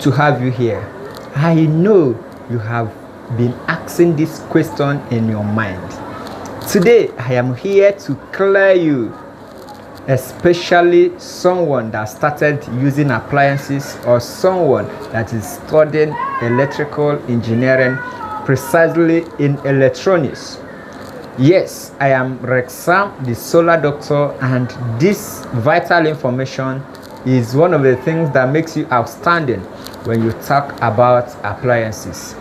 to have you here. I know you have been asking this question in your mind. Today, I am here to clear you, especially someone that started using appliances or someone that is studying electrical engineering, precisely in electronics. Yes, I am Rexsam, the solar doctor, and this vital information is one of the things that makes you outstanding when you talk about appliances.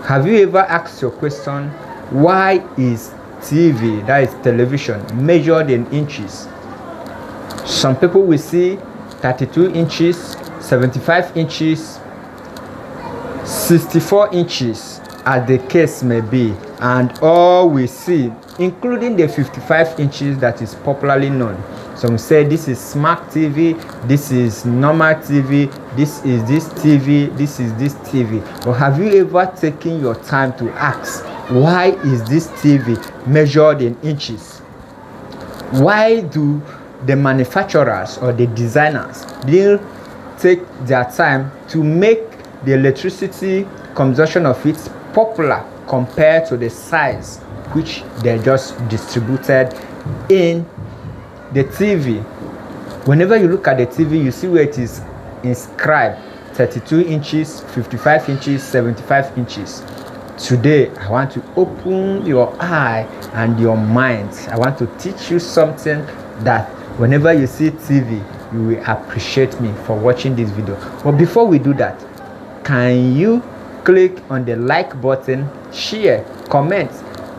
Have you ever asked your question, why is TV, that is television, measured in inches? Some people will see 32 inches, 75 inches, 64 inches, as the case may be, and all we see, including the 55 inches that is popularly known. Some say this is smart TV, this is normal TV, this is this TV, this is this TV. But have you ever taken your time to ask, why is this TV measured in inches? Why do the manufacturers or the designers didn't take their time to make the electricity consumption of it popular compared to the size which they just distributed in the TV? Whenever you look at the TV, you see where it is inscribed 32 inches, 55 inches, 75 inches. Today, I want to open your eye and your mind. I want to teach you something that whenever you see TV, you will appreciate me for watching this video. But before we do that, can you click on the like button, share, comment,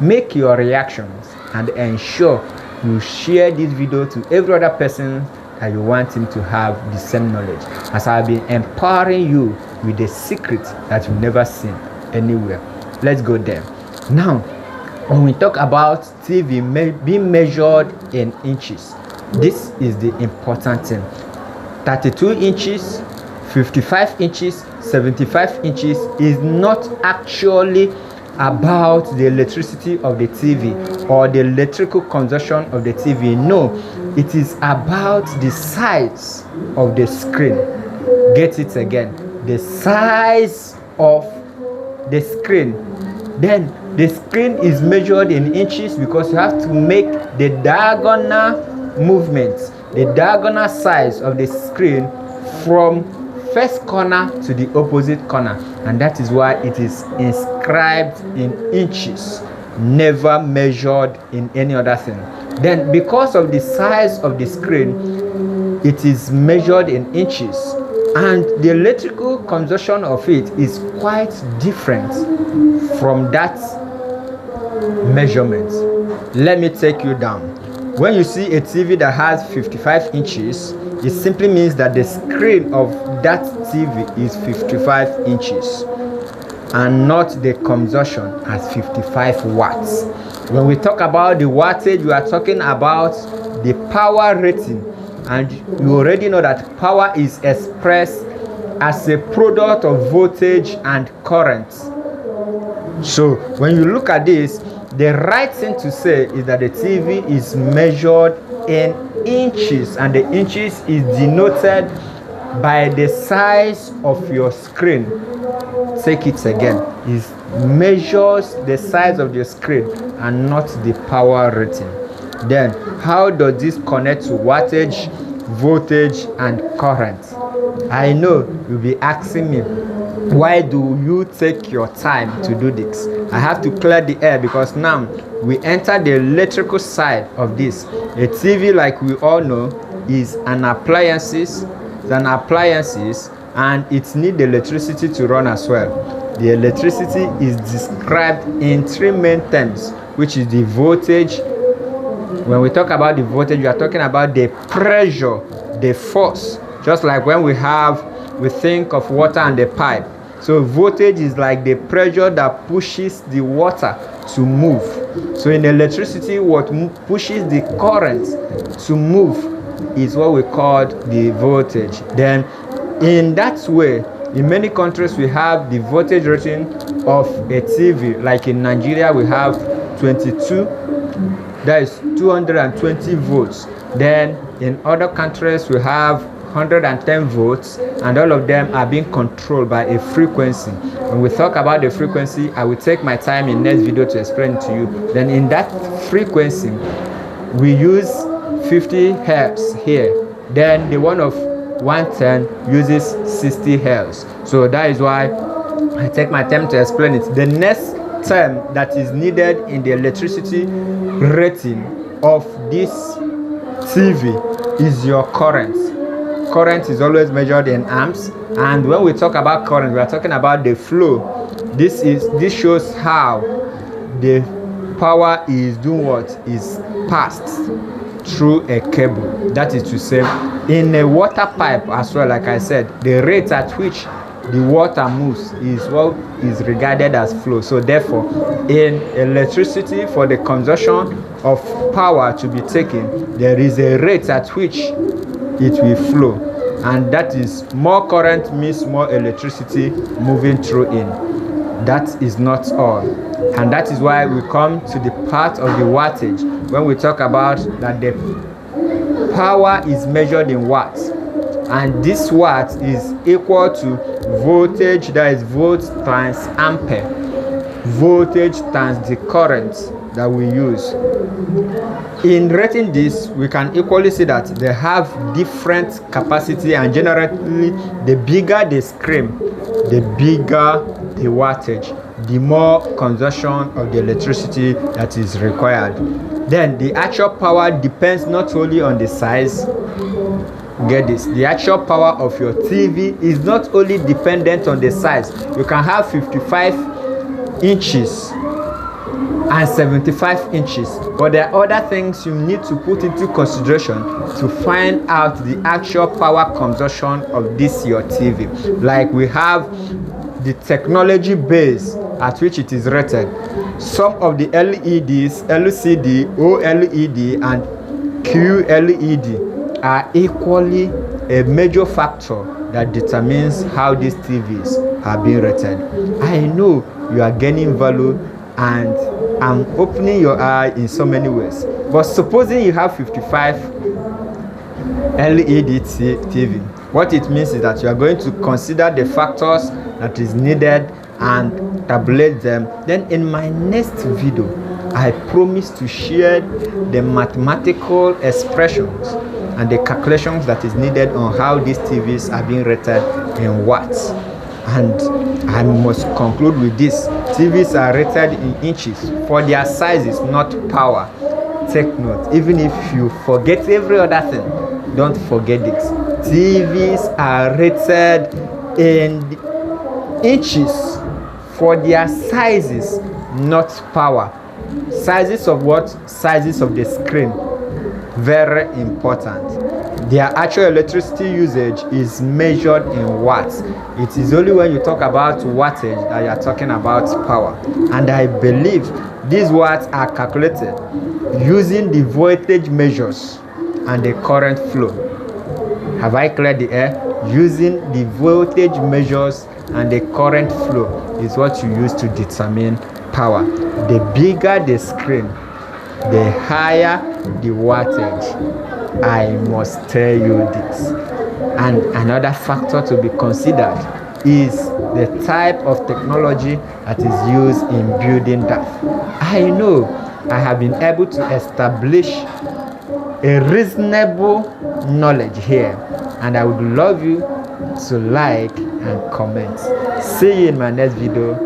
make your reactions, and ensure you share this video to every other person that you want him to have the same knowledge, as I've been empowering you with the secret that you've never seen anywhere. Let's go there. Now, when we talk about TV being measured in inches, this is the important thing. 32 inches, 55 inches, 75 inches is not actually about the electricity of the TV or the electrical consumption of the TV. No, it is about the size of the screen. Get it again, the size of the screen. Then the screen is measured in inches because you have to make the diagonal movement, the diagonal size of the screen from first corner to the opposite corner, and that is why it is inscribed in inches, never measured in any other thing. Then because of the size of the screen, it is measured in inches, and the electrical consumption of it is quite different from that measurement. Let me take you down. When you see a TV that has 55 inches, it simply means that the screen of that TV is 55 inches and not the consumption as 55 watts. When we talk about the wattage, we are talking about the power rating, and you already know that power is expressed as a product of voltage and current. So when you look at this, the right thing to say is that the TV is measured in inches, and the inches is denoted by the size of your screen. Take it again. It measures the size of your screen and not the power rating. Then how does this connect to wattage, voltage, and current? I know you'll be asking me, why do you take your time to do this? I have to clear the air because now we enter the electrical side of this. A TV, like we all know, is an appliances, and it needs electricity to run as well. The electricity is described in three main terms, which is the voltage. When we talk about the voltage, we are talking about the pressure, the force. Just like when we think of water and the pipe. So voltage is like the pressure that pushes the water to move. So in electricity, what pushes the current to move is what we call the voltage. Then in that way, in many countries we have the voltage rating of a TV. Like in Nigeria, we have 22, that is 220 volts. Then in other countries we have 110 volts, and all of them are being controlled by a frequency. When we talk about the frequency, I will take my time in next video to explain it to you. Then in that frequency, we use 50 hertz here. Then the one of 110 uses 60 hertz. So that is why I take my time to explain it. The next term that is needed in the electricity rating of this TV is your current. Current is always measured in amps, and when we talk about current, we are talking about the flow. This shows how the power is doing what is passed through a cable. That is to say, in a water pipe as well, like I said, the rate at which the water moves is what is regarded as flow. So therefore, in electricity, for the consumption of power to be taken, there is a rate at which it will flow, and that is more current means more electricity moving through in. That is not all, and that is why we come to the part of the wattage when we talk about that the power is measured in watts, and this watt is equal to voltage, that is volt times ampere, voltage times the current that we use. In rating this, we can equally see that they have different capacity, and generally the bigger the screen, the bigger the wattage, the more consumption of the electricity that is required. Then the actual power depends not only on the size. Get this, the actual power of your TV is not only dependent on the size. You can have 55 inches and 75 inches, but there are other things you need to put into consideration to find out the actual power consumption of this your TV. Like we have the technology base at which it is rated. Some of the LEDs, LCD, OLED, and QLED are equally a major factor that determines how these TVs are being rated. I know you are gaining value, and I'm opening your eye in so many ways. But supposing you have 55 LED TV, what it means is that you are going to consider the factors that is needed and tabulate them. Then in my next video, I promise to share the mathematical expressions and the calculations that is needed on how these TVs are being rated in watts. And I must conclude with this: TVs are rated in inches for their sizes, not power. Take note, even if you forget every other thing, don't forget this. TVs are rated in inches for their sizes, not power. Sizes of what? Sizes of the screen. Very important. Their actual electricity usage is measured in watts. It is only when you talk about wattage that you are talking about power. And I believe these watts are calculated using the voltage measures and the current flow. Have I cleared the air? Using the voltage measures and the current flow is what you use to determine power. The bigger the screen, the higher the wattage. I must tell you this. And another factor to be considered is the type of technology that is used in building that. I know I have been able to establish a reasonable knowledge here, and I would love you to like and comment. See you in my next video.